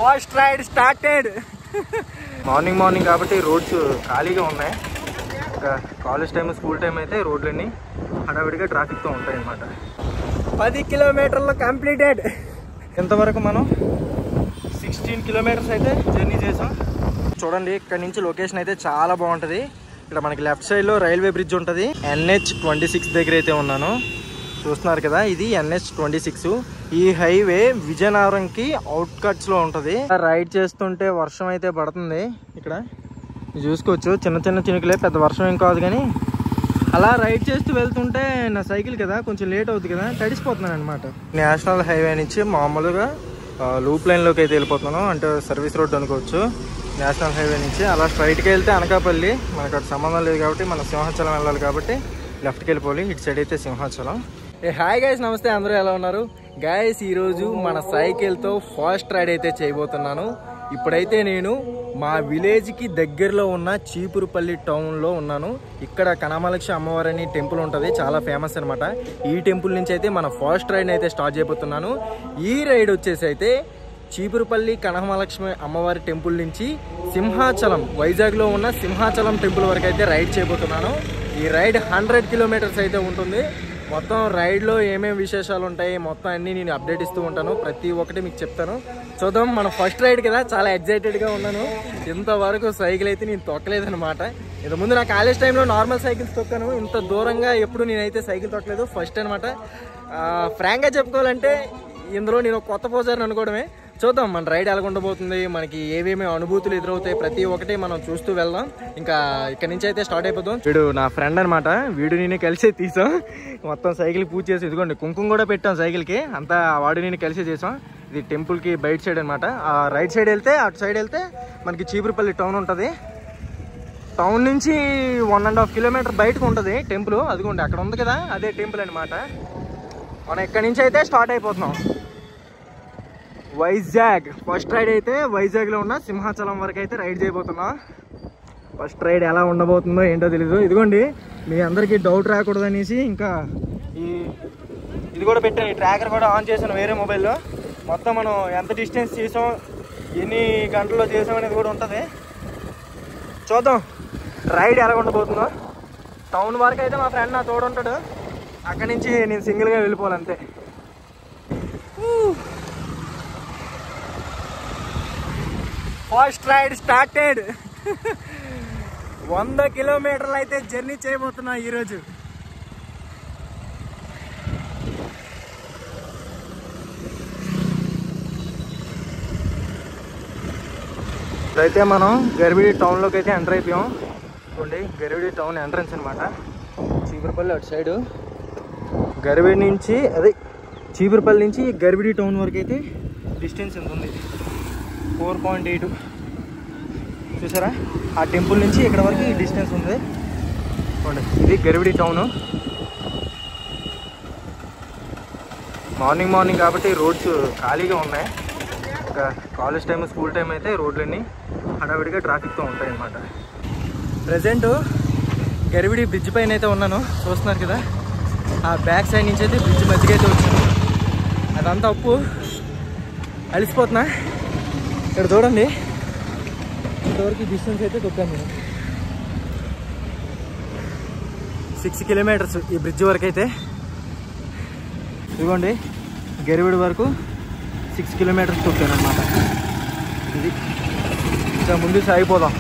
First ride started. Morning కాబట్టి roads ఖాళీగా ఉన్నాయి. కాలేజ్ టైం స్కూల్ టైం అయితే రోడ్లన్నీ హడావిడిగా ట్రాఫిక్తో ఉంటాయి అన్నమాట. 10 కిలోమీటర్లు కంప్లీటెడ్. ఇంతవరకు మనం 16 కిలోమీటర్స్ అయితే జర్నీ చేసాం. చూడండి, ఇక్కడ నుంచి లొకేషన్ అయితే చాలా బాగుంటుంది. ఇక్కడ మనకి లెఫ్ట్ సైడ్లో రైల్వే బ్రిడ్జ్ ఉంటుంది. NH26 దగ్గర అయితే ఉన్నాను, చూస్తున్నారు కదా. ఇది NH26. ఈ హైవే విజయనగరంకి అవుట్కట్స్లో ఉంటుంది. రైడ్ చేస్తుంటే వర్షం అయితే పడుతుంది. ఇక్కడ చూసుకోవచ్చు, చిన్న చిన్న చినుకులే, పెద్ద వర్షం ఏం కాదు. కానీ అలా రైడ్ చేస్తూ వెళ్తుంటే నా సైకిల్ కదా కొంచెం లేట్ అవుతుంది కదా, తడిసిపోతున్నాను అనమాట. నేషనల్ హైవే నుంచి మామూలుగా లూప్ లైన్లోకి అయితే వెళ్ళిపోతున్నాను, అంటే సర్వీస్ రోడ్ అనుకోవచ్చు. నేషనల్ హైవే నుంచి అలా స్ట్రైట్కి వెళ్తే అనకాపల్లి, మనకు అటు సంబంధం లేదు కాబట్టి మనం సింహాచలం వెళ్ళాలి కాబట్టి లెఫ్ట్కి వెళ్ళిపోవాలి. ఇటు సైడ్ అయితే సింహాచలం. హాయ్ గైస్, నమస్తే, అందరూ ఎలా ఉన్నారు గైస్? ఈరోజు మన సైకిల్తో ఫాస్ట్ రైడ్ అయితే చేయబోతున్నాను. ఇప్పుడైతే నేను మా విలేజ్కి దగ్గరలో ఉన్న చీపురుపల్లి టౌన్లో ఉన్నాను. ఇక్కడ కనమలక్ష్మి అమ్మవారిని టెంపుల్ ఉంటుంది, చాలా ఫేమస్ అనమాట. ఈ టెంపుల్ నుంచి అయితే మన ఫాస్ట్ రైడ్ అయితే స్టార్ట్ చేయబోతున్నాను. ఈ రైడ్ వచ్చేసి అయితే చీపురుపల్లి కనమలక్ష్మి అమ్మవారి టెంపుల్ నుంచి సింహాచలం, వైజాగ్లో ఉన్న సింహాచలం టెంపుల్ వరకు అయితే రైడ్ చేయబోతున్నాను. ఈ రైడ్ 100 కిలోమీటర్స్ అయితే ఉంటుంది. మొత్తం రైడ్లో ఏమేమి విశేషాలు ఉంటాయి మొత్తం అన్నీ నేను అప్డేట్ ఇస్తూ ఉంటాను, ప్రతి ఒక్కటి మీకు చెప్తాను. చూద్దాం, మన ఫస్ట్ రైడ్ కదా, చాలా ఎగ్జైటెడ్గా ఉన్నాను. ఇంతవరకు సైకిల్ అయితే నేను తొక్కలేదనమాట. ఇంతకుముందు నా కాలేజ్ టైంలో నార్మల్ సైకిల్స్ తొక్కాను, ఇంత దూరంగా ఎప్పుడు నేనైతే సైకిల్ తొక్కలేదు, ఫస్ట్ అనమాట. ఫ్రాంక్గా చెప్పుకోవాలంటే ఇందులో నేను కొత్త పోజార్ని అనుకోవడమే. చూద్దాం మన రైడ్ ఎలా ఉండబోతుంది, మనకి ఏమేమి అనుభూతులు ఎదురవుతాయి, ప్రతి ఒక్కటి మనం చూస్తూ వెళ్దాం. ఇంకా ఇక్కడ నుంచి అయితే స్టార్ట్ అయిపోతాం. వీడు నా ఫ్రెండ్ అనమాట, వీడు నేను కలిసే తీసాం. మొత్తం సైకిల్ పూజ చేసి, ఇదిగోండి కుంకుమ కూడా పెట్టాం సైకిల్కి, అంతా వాడు నేను కలిసే చేసాం. ఇది టెంపుల్కి బయట సైడ్ అనమాట. ఆ రైట్ సైడ్ వెళ్తే, అటు సైడ్ వెళ్తే మనకి చీపురుపల్లి టౌన్ ఉంటుంది. టౌన్ నుంచి 1.5 కిలోమీటర్ బయటకు ఉంటుంది టెంపుల్. అదిగోండి అక్కడ ఉంది కదా, అదే టెంపుల్ అనమాట. మనం ఇక్కడ నుంచి అయితే స్టార్ట్ అయిపోతున్నాం. వైజాగ్ ఫస్ట్ రైడ్ అయితే వైజాగ్లో ఉన్న సింహాచలం వరకు అయితే రైడ్ చేయబోతున్నా. ఫస్ట్ రైడ్ ఎలా ఉండబోతుందో ఏంటో తెలీదు. ఇదిగోండి, మీ అందరికీ డౌట్ రాకూడదు అనేసి ఇంకా ఇది కూడా పెట్టాను, ఈ ట్రాకర్ కూడా ఆన్ చేశాను వేరే మొబైల్లో. మొత్తం మనం ఎంత డిస్టెన్స్ చేసాం, ఎన్ని గంటల్లో చేసాం అనేది కూడా ఉంటుంది. చూద్దాం రైడ్ ఎలా ఉండబోతుందో. టౌన్ వరకు అయితే మా ఫ్రెండ్ నా తోడు ఉంటాడు, అక్కడి నుంచి నేను సింగిల్గా వెళ్ళిపోవాలంతే. First ride started. 100 కిలోమీటర్లు అయితే జర్నీ చేయబోతున్నా ఈరోజు. ఇప్పుడైతే మనం గరివిడి టౌన్లోకి అయితే ఎంటర్ అయిపోయాం. చూడండి, గరివిడి టౌన్ ఎంట్రన్స్ అనమాట. చీపురుపల్లి అటు సైడు, గరివిడి నుంచి అదే చీపురుపల్లి నుంచి గరివిడి టౌన్ వరకు అయితే డిస్టెన్స్ ఎంత ఉంది, 4.8. చూసారా, ఆ టెంపుల్ నుంచి ఇక్కడ వరకు ఈ డిస్టెన్స్ ఉంది. చూడండి, ఇది గరివిడి టౌను. మార్నింగ్ కాబట్టి రోడ్స్ ఖాళీగా ఉన్నాయి. కాలేజ్ టైం స్కూల్ టైం అయితే రోడ్లన్నీ హడావిడిగా ట్రాఫిక్తో ఉంటాయి అన్నమాట. ప్రజెంట్ గరివిడి బ్రిడ్జ్ పైన అయితే ఉన్నాను, చూస్తున్నారు కదా. ఆ బ్యాక్ సైడ్ నుంచి అయితే బ్రిడ్జ్ మధ్యగా అయితే వచ్చాను. అదంతా ఉప్పు, అలిసిపోతున్నా. ఇక్కడ చూడండి, ఇంతవరకు డిస్టెన్స్ అయితే తొక్కాను నేను. 6 కిలోమీటర్స్ ఈ బ్రిడ్జ్ వరకు అయితే. ఇదిగోండి, గరివిడి వరకు 6 కిలోమీటర్స్ తొక్కాను అనమాట. ఇది ఇంకా ముందు సాగిపోదాం.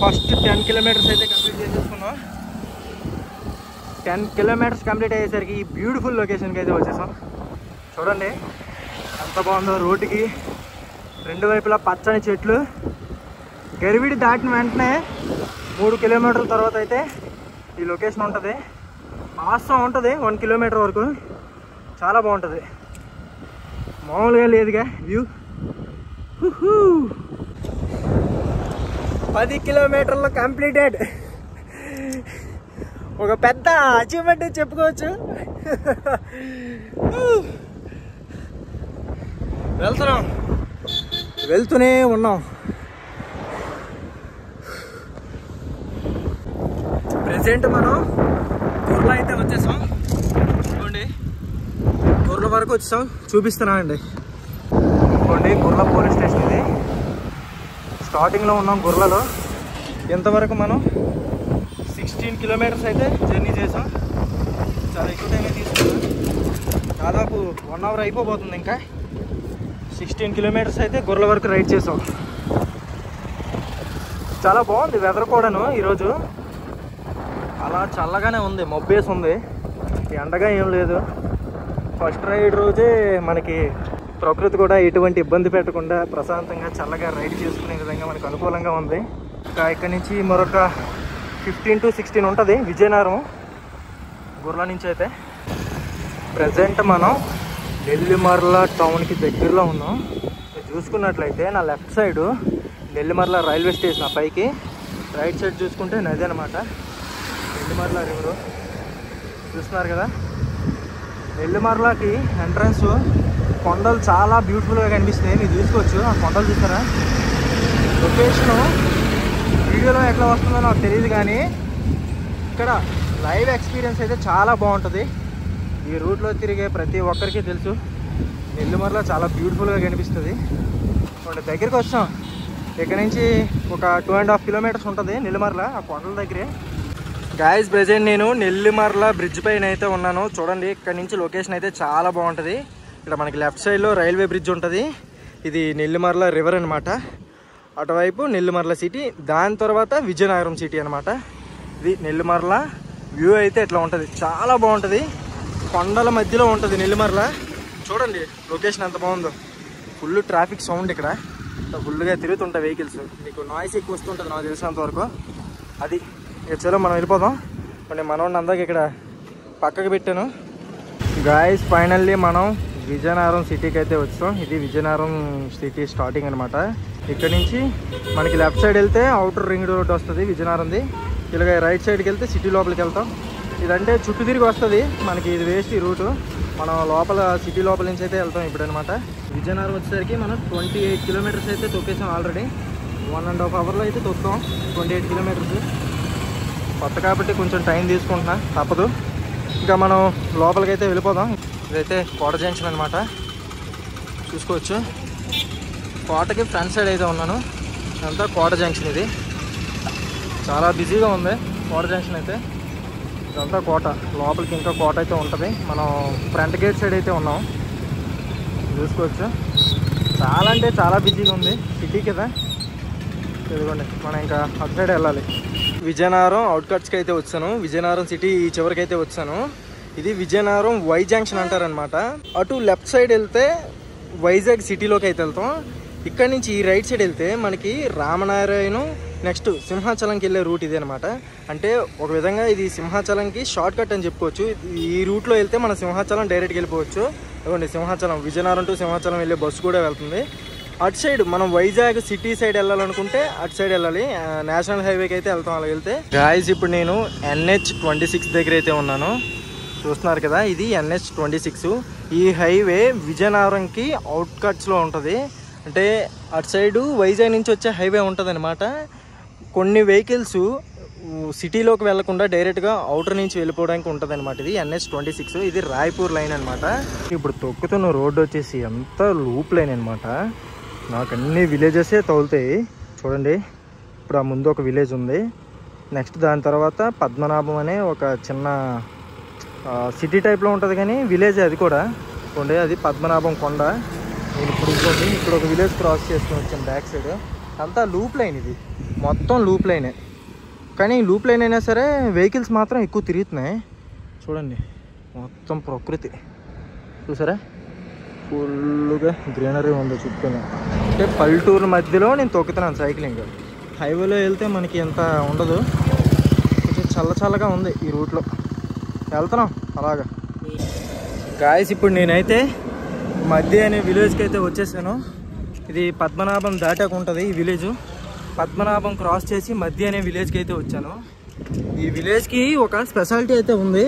ఫస్ట్ 10 కిలోమీటర్స్ అయితే కంప్లీట్ చేసేసుకున్నాం. 10 కిలోమీటర్స్ కంప్లీట్ అయ్యేసరికి ఈ బ్యూటిఫుల్ లొకేషన్కి అయితే వచ్చేసాం. చూడండి ఎంత బాగుందో, రోడ్డుకి రెండు వైపులా పచ్చని చెట్లు. గరివిడి దాటిన వెంటనే 3 కిలోమీటర్ల తర్వాత అయితే ఈ లొకేషన్ ఉంటుంది. ఆసం ఉంటుంది 1 కిలోమీటర్ వరకు, చాలా బాగుంటుంది, మామూలుగా లేదుగా వ్యూ. 10 కిలోమీటర్లు కంప్లీటెడ్. ఒక పెద్ద అచీవ్మెంట్ చెప్పుకోవచ్చు. వెళ్తూనే ఉన్నాం. ప్రెజెంట్ మనం గుర్ల అయితే వచ్చేసాం. చూడండి, గుర్ల వరకు వచ్చేసాం, చూపిస్తున్నానండి. ఇదిగోండి గుర్ల పోలీస్ స్టేషన్. ఇది స్టార్టింగ్లో ఉన్నాం గుర్లలో. ఇంతవరకు మనం 16 కిలోమీటర్స్ అయితే జర్నీ చేసాం. చాలా ఎక్కువ టైమే తీసుకున్నాం, దాదాపు 1 అవర్ అయిపోబోతుంది. ఇంకా 16 కిలోమీటర్స్ అయితే గుర్ల వరకు రైడ్ చేసాం. చాలా బాగుంది వెదర్ కూడాను. ఈరోజు అలా చల్లగానే ఉంది, మబ్బేసి ఉంది, ఎండగా ఏం లేదు. ఫస్ట్ రైడ్ రోజే మనకి ప్రకృతి కూడా ఎటువంటి ఇబ్బంది పెట్టకుండా ప్రశాంతంగా చల్లగా రైడ్ చేసుకునే విధంగా మనకు అనుకూలంగా ఉంది. ఇంకా ఇక్కడి నుంచి మరొక 15 to 16 ఉంటుంది విజయనగరం గుర్ల నుంచి. అయితే ప్రజెంట్ మనం నెల్లిమర్ల టౌన్కి దగ్గరలో ఉన్నాం. చూసుకున్నట్లయితే నా left side Nellimarla railway station, ఆ పైకి రైట్ సైడ్ చూసుకుంటే నది అనమాట, నెల్లిమర్ల రివరు. చూస్తున్నారు కదా, నెల్లిమర్లకి ఎంట్రన్స్ కొండలు చాలా బ్యూటిఫుల్గా కనిపిస్తాయి. మీరు చూసుకోవచ్చు ఆ కొండలు. చూస్తారా, లొకేషను వీడియోలో ఎట్లా వస్తుందో నాకు తెలియదు, కానీ ఇక్కడ లైవ్ ఎక్స్పీరియన్స్ అయితే చాలా బాగుంటుంది. ఈ రూట్లో తిరిగే ప్రతి ఒక్కరికి తెలుసు నెల్లిమర్ల చాలా బ్యూటిఫుల్గా కనిపిస్తుంది. దగ్గరికి వచ్చాం. ఇక్కడ నుంచి ఒక 2.5 కిలోమీటర్స్ ఉంటుంది నెల్లిమర్ల, ఆ కొండల దగ్గరే. గాయస్ ప్రెజెంట్ నేను నెల్లిమర్ల బ్రిడ్జ్ పైన అయితే ఉన్నాను. చూడండి, ఇక్కడ నుంచి లొకేషన్ అయితే చాలా బాగుంటుంది. ఇక్కడ మనకి లెఫ్ట్ సైడ్లో రైల్వే బ్రిడ్జ్ ఉంటుంది. ఇది నెల్లిమర్ల రివర్ అనమాట. అటువైపు నెల్లిమర్ల సిటీ, దాని తర్వాత విజయనగరం సిటీ అనమాట. ఇది నెల్లిమర్ల వ్యూ అయితే ఇట్లా ఉంటుంది, చాలా బాగుంటుంది. కొండల మధ్యలో ఉంటుంది నెల్లిమర్ల. చూడండి లొకేషన్ ఎంత బాగుందో. ఫుల్ ట్రాఫిక్ సౌండ్, ఇక్కడ ఫుల్గా తిరుగుతుంటాయి వెహికల్స్. మీకు నాయిస్ ఎక్కువ వస్తుంటుంది నాకు తెలిసినంత వరకు. అది ఇక చలో మనం వెళ్ళిపోదాం. నేను మనోడిని అందరికి ఇక్కడ పక్కకు పెట్టాను. గాయస్ ఫైనల్లీ మనం విజయనగరం సిటీకి అయితే వచ్చాం. ఇది విజయనగరం సిటీ స్టార్టింగ్ అనమాట. ఇక్కడ నుంచి మనకి లెఫ్ట్ సైడ్ వెళ్తే అవుటర్ రింగ్ రోడ్ వస్తుంది విజయనగరంది. ఇలాగ రైట్ సైడ్కి వెళ్తే సిటీ లోపలికి వెళ్తాం. ఇదంటే చుట్టూ తిరిగి వస్తుంది మనకి, ఇది వేస్ట్ ఈ రూటు. మనం లోపల సిటీ లోపల నుంచి అయితే వెళ్తాం ఇప్పుడు అనమాట. విజయనగరం వచ్చేసరికి మనం 28 కిలోమీటర్స్ అయితే తొక్కేసాం ఆల్రెడీ. 1.5 అవర్లో అయితే తొక్కాం 28 కిలోమీటర్స్. కొత్త కాబట్టి కొంచెం టైం తీసుకుంటున్నా, తప్పదు. ఇంకా మనం లోపలికి అయితే వెళ్ళిపోదాం. ఇదైతే కోట జంక్షన్ అనమాట, చూసుకోవచ్చు. కోటకి ఫ్రంట్ సైడ్ అయితే ఉన్నాను. అంతా కోట జంక్షన్. ఇది చాలా బిజీగా ఉంది కోట జంక్షన్ అయితే. ఇదంతా కోట, లోపలికి ఇంకా కోట అయితే ఉంటుంది. మనం ఫ్రంట్ గేట్ సైడ్ అయితే ఉన్నాం, చూసుకోవచ్చు. చాలా అంటే చాలా బిజీగా ఉంది సిటీ కదా. ఇదిగోండి మనం ఇంకా అటు సైడ్ వెళ్ళాలి. విజయనగరం అవుట్కట్స్కి అయితే వచ్చాను. విజయనగరం సిటీ చివరికి అయితే వచ్చాను. ఇది విజయనగరం వై జంక్షన్ అంటారనమాట. అటు లెఫ్ట్ సైడ్ వెళ్తే వైజాగ్ సిటీలోకి అయితే వెళ్తాం. ఇక్కడ నుంచి ఈ రైట్ సైడ్ వెళ్తే మనకి రామనారాయణం, నెక్స్ట్ సింహాచలంకి వెళ్ళే రూట్ ఇదే అనమాట. అంటే ఒక విధంగా ఇది సింహాచలంకి షార్ట్ కట్ అని చెప్పుకోవచ్చు. ఈ రూట్లో వెళ్తే మన సింహాచలం డైరెక్ట్గా వెళ్ళిపోవచ్చు. అదిగోండి సింహాచలం, విజయనగరం టు సింహాచలం వెళ్ళే బస్సు కూడా వెళ్తుంది. అటు సైడ్ మనం వైజాగ్ సిటీ సైడ్ వెళ్ళాలనుకుంటే అటు సైడ్ వెళ్ళాలి, నేషనల్ హైవేకి అయితే వెళ్తాం. అలా వెళ్తే గాయస్ ఇప్పుడు నేను NH26 దగ్గర అయితే ఉన్నాను. చూస్తున్నారు కదా, ఇది NH26. ఈ హైవే విజయనగరంకి అవుట్కట్స్లో ఉంటుంది. అంటే అటు సైడు వైజాగ్ నుంచి వచ్చే హైవే ఉంటుంది అనమాట. కొన్ని వెహికల్స్ సిటీలోకి వెళ్లకుండా డైరెక్ట్గా అవుటర్ నుంచి వెళ్ళిపోవడానికి ఉంటుంది అనమాట. ఇది NH26. ఇది రాయ్పూర్ లైన్ అనమాట. ఇప్పుడు తొక్కుతున్న రోడ్డు వచ్చేసి ఎంత లూప్ లైన్ అనమాట. నాకు అన్ని విలేజెసే తగులుతాయి. చూడండి, ఇప్పుడు ఆ ముందు ఒక విలేజ్ ఉంది. నెక్స్ట్ దాని తర్వాత పద్మనాభం అనే ఒక చిన్న సిటీ టైప్లో ఉంటుంది కానీ విలేజ్ అది కూడా. చూడండి, అది పద్మనాభం కొండ. నేను ఇప్పుడు ఒక విలేజ్ క్రాస్ చేసుకుని వచ్చాను బ్యాక్ సైడ్. అంతా లూప్ లైన్, ఇది మొత్తం లూప్ లైనే. కానీ లూప్ లైన్ అయినా సరే వెహికల్స్ మాత్రం ఎక్కువ తిరుగుతున్నాయి. చూడండి మొత్తం ప్రకృతి చూసారా, ఫుల్గా గ్రీనరీ ఉంది చుట్టూ. అంటే పల్లెటూరు మధ్యలో నేను తొక్కుతున్నాను సైక్లింగ్. హైవేలో వెళ్తే మనకి ఎంత ఉండదు, కొంచెం చల్లగా ఉంది ఈ రూట్లో. వెళ్తున్నాం అలాగా. గాయస్ ఇప్పుడు నేనైతే మధ్య అనే విలేజ్కి అయితే వచ్చేసాను. ఇది పద్మనాభం దాటాక ఉంటుంది ఈ విలేజ్. పద్మనాభం క్రాస్ చేసి మధ్య అనే విలేజ్కి అయితే వచ్చాను. ఈ విలేజ్కి ఒక స్పెషాలిటీ అయితే ఉంది.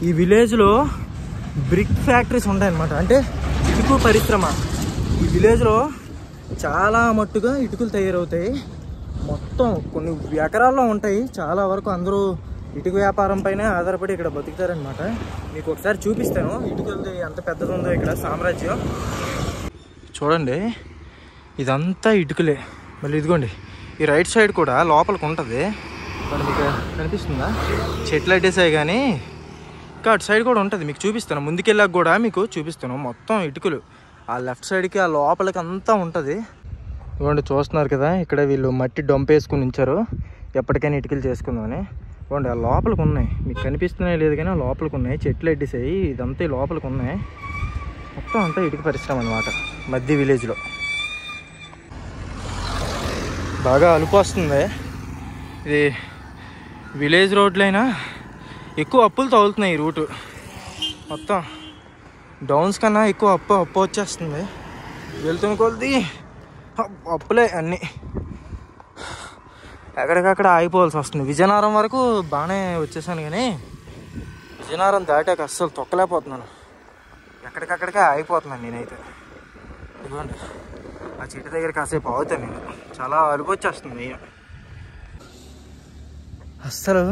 ఈ విలేజ్లో బ్రిక్ ఫ్యాక్టరీస్ ఉంటాయన్నమాట, అంటే ఇటుకు పరిశ్రమ. ఈ విలేజ్లో చాలా మట్టుగా ఇటుకలు తయారవుతాయి. మొత్తం కొన్ని ఎకరాల్లో ఉంటాయి. చాలా వరకు అందరూ ఇటుక వ్యాపారం పైన ఆధారపడి ఇక్కడ బతుకుతారనమాట. మీకు ఒకసారి చూపిస్తాను ఇటుకలది ఎంత పెద్దది ఉందో ఇక్కడ సామ్రాజ్యం. చూడండి, ఇదంతా ఇటుకలే. మళ్ళీ ఇదిగోండి ఈ రైట్ సైడ్ కూడా లోపలికి ఉంటుంది. మరి మీకు కనిపిస్తుందా? చెట్లు అడ్డేసాయి కానీ ఇంకా అటు సైడ్ కూడా ఉంటుంది. మీకు చూపిస్తాను, ముందుకెళ్ళాక కూడా మీకు చూపిస్తాను. మొత్తం ఇటుకలు ఆ లెఫ్ట్ సైడ్కి ఆ లోపలికి అంతా ఉంటుంది. ఇవ్వండి చూస్తున్నారు కదా, ఇక్కడ వీళ్ళు మట్టి డొంపేసుకుని ఉంచారు ఎప్పటికైనా ఇటుకలు చేసుకుందామని. ఇవ్వండి ఆ లోపలికి ఉన్నాయి, మీకు కనిపిస్తున్నాయి లేదు కానీ లోపలికి ఉన్నాయి. చెట్లు అడ్డేసాయి, ఇదంతా లోపలికి ఉన్నాయి. మొత్తం అంతా ఇటుక పరిశ్రమ అనమాట మధ్య విలేజ్లో. బాగా అలుపు వస్తుంది. ఇది విలేజ్ రోడ్లైనా ఎక్కువ అప్పులు తగులుతున్నాయి ఈ రూటు. మొత్తం డౌన్స్ కన్నా ఎక్కువ అప్పు వచ్చేస్తుంది. వెళ్తున్న కొద్ది అప్పులే అన్నీ. ఎక్కడికక్కడ ఆగిపోవాల్సి వస్తుంది. విజయనగరం వరకు బాగానే వచ్చేసాను కానీ విజయనగరం దాటాక అస్సలు తొక్కలేకపోతున్నాను. ఎక్కడికక్కడికే ఆగిపోతున్నాను నేనైతే. ఇదిగోండి ఆ చెట్టు దగ్గర కాసేపు అవుతాను నేను. చాలా అలుపు వచ్చేస్తుంది. అస్సలు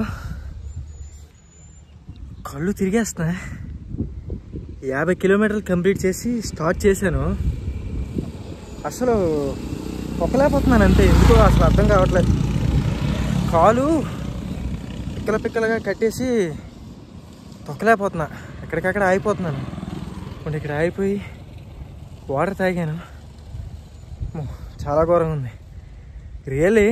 కళ్ళు తిరిగేస్తున్నాయి. 50 కిలోమీటర్లు కంప్లీట్ చేసి స్టార్ట్ చేశాను. అసలు తొక్కలేకపోతున్నాను అంతే. ఎందుకో అసలు అర్థం కావట్లేదు. కాలు పిక్కలుగా కట్టేసి తొక్కలేకపోతున్నా. ఎక్కడికక్కడ ఆగిపోతున్నాను. ఇప్పుడు ఇక్కడ ఆగిపోయి వాటర్ తాగాను. చాలా ఘోరంగా ఉంది. రియల్లీ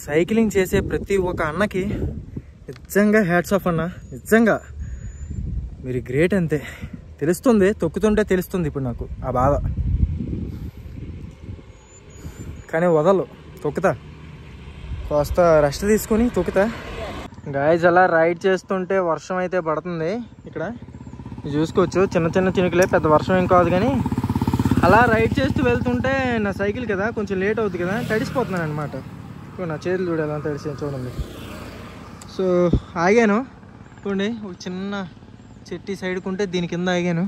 సైక్లింగ్ చేసే ప్రతి ఒక్క అన్నకి నిజంగా హ్యాట్స్ ఆఫ్ అన్న. నిజంగా మీరు గ్రేట్. అంతే తెలుస్తుంది, తొక్కుతుంటే తెలుస్తుంది ఇప్పుడు నాకు ఆ బాధ. కానీ వదలు, తొక్కుతా. కాస్త రెస్ట్ తీసుకొని తొక్కుతా. గాయస్ అలా రైడ్ చేస్తుంటే వర్షం అయితే పడుతుంది. ఇక్కడ చూసుకోవచ్చు, చిన్న చిన్న చినుకులే, పెద్ద వర్షం ఏం కాదు. కానీ అలా రైడ్ చేస్తూ వెళ్తుంటే నా సైకిల్ కదా కొంచెం లేట్ అవుతుంది కదా, తడిసిపోతున్నాను అనమాట. నా చేతులు చూడాలి అంత తడిసి చూడండి. సో ఆగాను చూడండి, ఒక చిన్న చెట్టు సైడ్కి ఉంటే దీని కింద ఆగాను.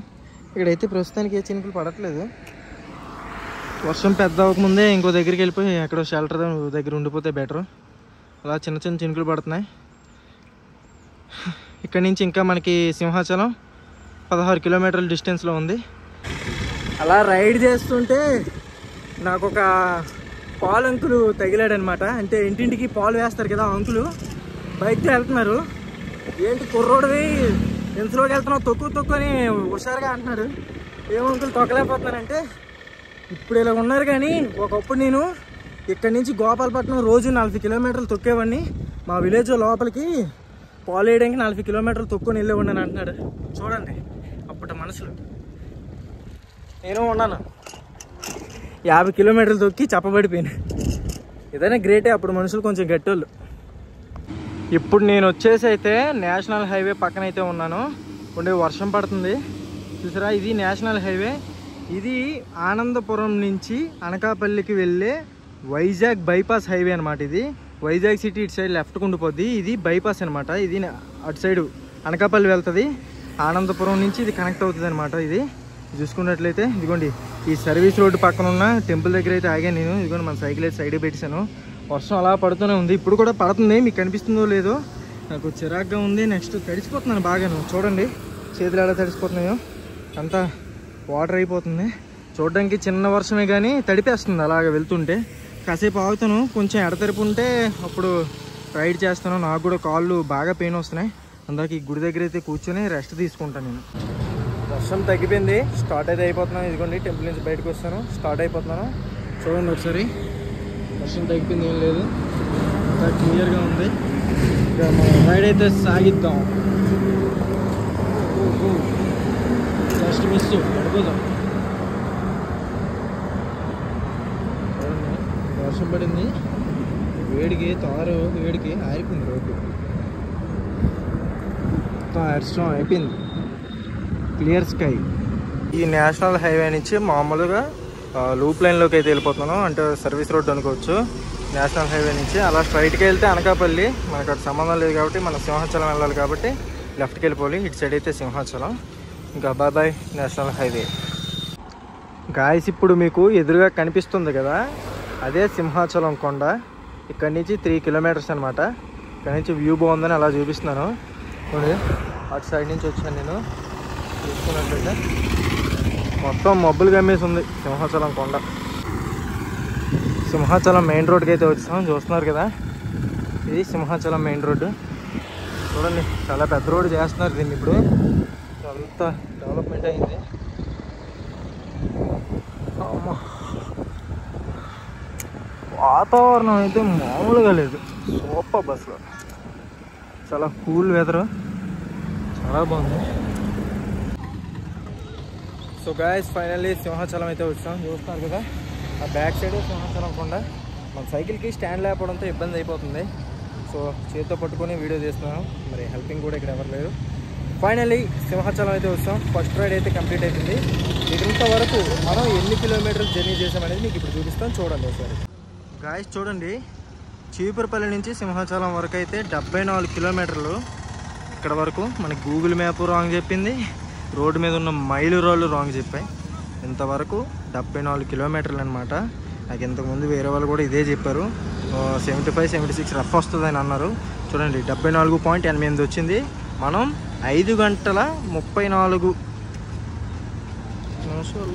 ఇక్కడైతే ప్రస్తుతానికి ఏ చినుకులు పడట్లేదు. వర్షం పెద్ద అవ్వకముందే ఇంకో దగ్గరికి వెళ్ళిపోయి ఎక్కడో షెల్టర్ దగ్గర ఉండిపోతే బెటరు. అలా చిన్న చిన్న చినుకులు పడుతున్నాయి. ఇక్కడి నుంచి ఇంకా మనకి సింహాచలం 16 కిలోమీటర్ల డిస్టెన్స్లో ఉంది. అలా రైడ్ చేస్తుంటే నాకు ఒక పాలు అంకులు తగిలాడనమాట. అంటే ఇంటింటికి పాలు వేస్తారు కదా అంకులు, బైక్తో వెళ్తున్నారు. ఏంటి కుర్రోడివి ఎంతలోకి వెళ్తున్నావు, తొక్కు అని హుషారుగా అంటున్నాడు. ఏమో అంకులు తొక్కలేకపోతున్నానంటే ఇప్పుడు ఇలా ఉన్నారు. కానీ ఒకప్పుడు నేను ఇక్కడి నుంచి గోపాలపట్నం రోజు 40 కిలోమీటర్లు తొక్కేవాడిని. మా విలేజ్ లోపలికి పాలు వేయడానికి 40 కిలోమీటర్లు తొక్కుని వెళ్ళేవాడిని అని అంటున్నాడు. చూడండి అప్పటి మనుషులు. నేను ఉన్నాను 50 కిలోమీటర్లు తొక్కి చెప్పబడిపోయాను. ఏదైనా గ్రేటే, అప్పుడు మనుషులు కొంచెం గట్టోళ్ళు. ఇప్పుడు నేను వచ్చేసి అయితే నేషనల్ హైవే పక్కన అయితే ఉన్నాను. ఉండే వర్షం పడుతుంది చూసారా. ఇది నేషనల్ హైవే. ఇది ఆనందపురం నుంచి అనకాపల్లికి వెళ్ళే వైజాగ్ బైపాస్ హైవే అనమాట. ఇది వైజాగ్ సిటీ ఇటు సైడ్ లెఫ్ట్కి ఉండిపోద్ది. ఇది బైపాస్ అనమాట. ఇది అటు సైడు అనకాపల్లి వెళ్తుంది. ఆనందపురం నుంచి ఇది కనెక్ట్ అవుతుంది అనమాట. ఇది చూసుకున్నట్లయితే ఇదిగోండి ఈ సర్వీస్ రోడ్డు పక్కన ఉన్న టెంపుల్ దగ్గర అయితే ఆగాను నేను. ఇదిగోండి మన సైకిల్ అయితే సైడ్ పెట్టేశాను. వర్షం అలా పడుతూనే ఉంది, ఇప్పుడు కూడా పడుతుంది. మీకు కనిపిస్తుందో లేదో, నాకు చిరాగ్గా ఉంది. నెక్స్ట్ తడిసిపోతున్నాను బాగాను. చూడండి చేతులు ఎలా తడిసిపోతున్నాయో, అంతా వాటర్ అయిపోతుంది. చూడడానికి చిన్న వర్షమే కానీ తడిపేస్తుంది అలాగ వెళ్తుంటే. కాసేపు ఆగుతాను, కొంచెం ఎడతెరిపి ఉంటే అప్పుడు రైడ్ చేస్తాను. నాకు కూడా కాళ్ళు బాగా పెయిన్ వస్తున్నాయి. అందాక ఈ గుడి దగ్గర అయితే కూర్చొని రెస్ట్ తీసుకుంటాను నేను. వర్షం తగ్గిపోయింది, స్టార్ట్ అయితే అయిపోతున్నాను. ఇదిగోండి టెంపుల్ నుంచి బయటకు వస్తాను, స్టార్ట్ అయిపోతున్నాను. చూడండి ఒకసారి, వర్షం తగ్గిపోయింది, ఏం లేదు, ఇంకా క్లియర్గా ఉంది. ఇంకా మనం రైడ్ అయితే సాగిద్దాం. Just miss పడిపోదాం. వర్షం పడింది, వేడికి తారు వేడికి ఆరిపోయింది రోడ్డు మొత్తం, అరిష్టం అయిపోయింది. Clear sky. ఈ నేషనల్ హైవే నుంచి మామూలుగా లూప్ లైన్లోకి అయితే వెళ్ళిపోతున్నాను. అంటే సర్వీస్ రోడ్ అనుకోవచ్చు. నేషనల్ హైవే నుంచి అలా స్ట్రైట్కి వెళ్తే అనకాపల్లి, మనకు అటు సంబంధం లేదు కాబట్టి మనం సింహాచలం వెళ్ళాలి కాబట్టి లెఫ్ట్కి వెళ్ళిపోవాలి. ఇటు సైడ్ అయితే సింహాచలం. ఇంకా బాయ్ నేషనల్ హైవే. గాయస్ ఇప్పుడు మీకు ఎదురుగా కనిపిస్తుంది కదా, అదే సింహాచలం కొండ. ఇక్కడ నుంచి 3 కిలోమీటర్స్ అనమాట. ఇక్కడ నుంచి వ్యూ బాగుందని అలా చూపిస్తున్నాను. అటు సైడ్ నుంచి వచ్చాను నేను. చూసుకున్నట్లయితే మొత్తం మబ్బులు కమ్మేసి ఉంది సింహాచలం కొండ. సింహాచలం మెయిన్ రోడ్కి అయితే వచ్చాం, చూస్తున్నారు కదా, ఇది సింహాచలం మెయిన్ రోడ్డు. చూడండి చాలా పెద్ద రోడ్డు చేస్తున్నారు దీన్ని, ఇప్పుడు అంత డెవలప్మెంట్ అయింది. వాతావరణం అయితే మామూలుగా లేదు, సూపర్. బస్సులో చాలా కూల్ వెదర్, చాలా బాగుంది. సో గాయస్ ఫైనల్లీ సింహాచలం అయితే వచ్చాం, చూస్తున్నారు కదా, ఆ బ్యాక్ సైడ్ సింహాచలం కొండ. మన సైకిల్కి స్టాండ్ లేకపోవడంతో ఇబ్బంది అయిపోతుంది, సో చేతితో పట్టుకొని వీడియో చేస్తున్నాను, మరి హెల్పింగ్ కూడా ఇక్కడ ఎవరు లేరు. ఫైనల్లీ సింహాచలం అయితే వచ్చాం, ఫస్ట్ రైడ్ అయితే కంప్లీట్ అవుతుంది. ఇంతవరకు మనం ఎన్ని కిలోమీటర్స్ జర్నీ చేసామనేది మీకు ఇప్పుడు చూపిస్తాను, చూడండి ఒకసారి. గాయస్ చూడండి, చీపురపల్లి నుంచి సింహాచలం వరకు అయితే 74 కిలోమీటర్లు. ఇక్కడ వరకు మనకి గూగుల్ మ్యాప్ రాంగ్ చెప్పింది, రోడ్డు మీద ఉన్న మైలు రాళ్ళు రాంగ్ చెప్పాయి. ఇంతవరకు 74 కిలోమీటర్లు అనమాట. నాకు ఇంతకుముందు వేరే వాళ్ళు కూడా ఇదే చెప్పారు, 75-76 రఫ్ వస్తుంది అని అన్నారు. చూడండి 74.8 వచ్చింది. మనం 5 గంటల 34 నిమిషాలు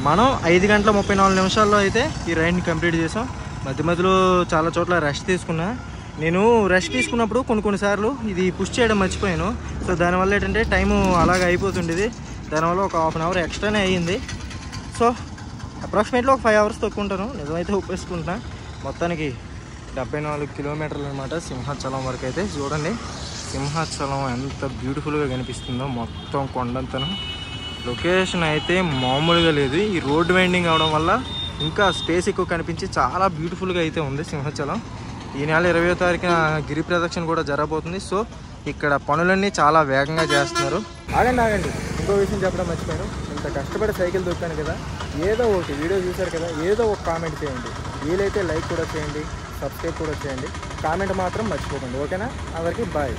మనం 5 గంటల 34 నిమిషాల్లో అయితే ఈ రైడ్ని కంప్లీట్ చేసాం. మధ్య మధ్యలో చాలా చోట్ల రెస్ట్ తీసుకున్నా. నేను రెస్ట్ తీసుకున్నప్పుడు కొన్నిసార్లు ఇది పుష్ చేయడం మర్చిపోయాను, సో దానివల్ల ఏంటంటే టైము అలాగే అయిపోతుండేది. దానివల్ల ఒక హాఫ్ అన్ అవర్ ఎక్స్ట్రానే అయ్యింది. సో అప్రాక్సిమేట్లీ ఒక 5 అవర్స్ తక్కువ ఉంటాను, నిజమైతే ఒప్పేసుకుంటున్నా. మొత్తానికి 74 కిలోమీటర్లు అనమాట సింహాచలం వరకు అయితే. చూడండి సింహాచలం ఎంత బ్యూటిఫుల్గా కనిపిస్తుందో, మొత్తం కొండంతను. లొకేషన్ అయితే మామూలుగా లేదు, ఈ రోడ్ వైండింగ్ అవడం వల్ల ఇంకా స్పేస్ ఎక్కువ కనిపించి చాలా బ్యూటిఫుల్గా అయితే ఉంది సింహాచలం. ఈ నెల 20వ తారీఖున గిరి ప్రదక్షిణ కూడా జరగబోతుంది. సో ఇక్కడ పనులన్నీ చాలా వేగంగా చేస్తున్నారు. ఆగండి, ఇంకో విషయం చెప్పడం మర్చిపోయాను. ఇంత కష్టపడి సైకిల్ దొక్కాను కదా, ఏదో ఒకటి వీడియో చూశారు కదా, ఏదో ఒక కామెంట్ చేయండి. వీలైతే లైక్ కూడా చేయండి, సబ్స్క్రైబ్ కూడా చేయండి. కామెంట్ మాత్రం మర్చిపోకండి, ఓకేనా? అందరికీ బాయ్.